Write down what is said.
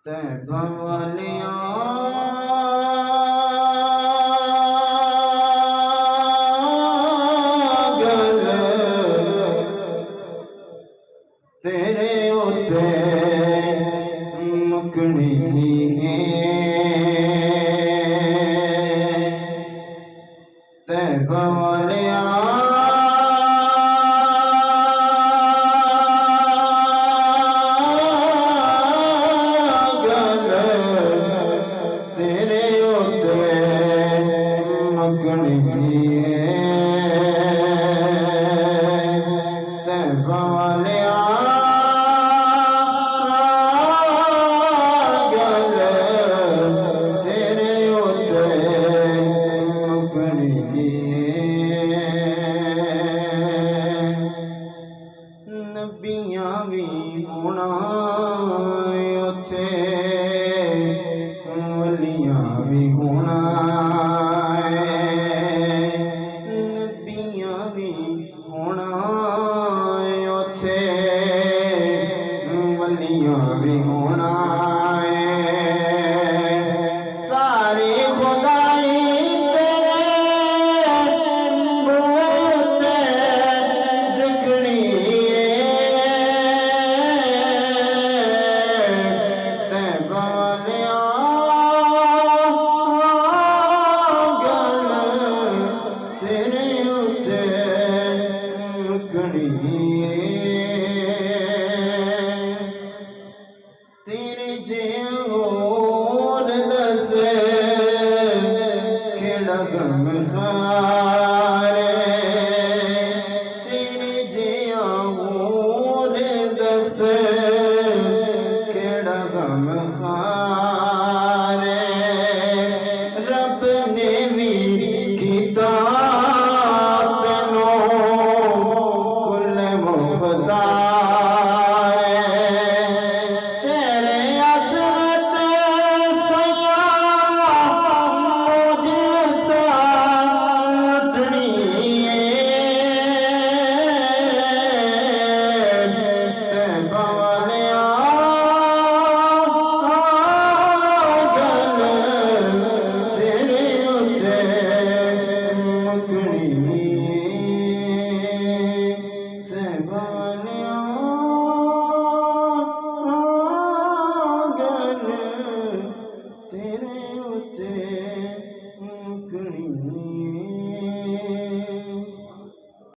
तैबा वालिया गल तेरे उत्ते मुकनी तैबा वालिया नबियां भी होना उथे वलियां भी होना नबियां भी होना उथे वलियां भी होना सारे खुदाई तेरे जे होर दस केड़ा गम खारे तेरे जे होर दस केड़ा गम खारे रब ने भी कीता तेनों कुल मुख्तार Bye.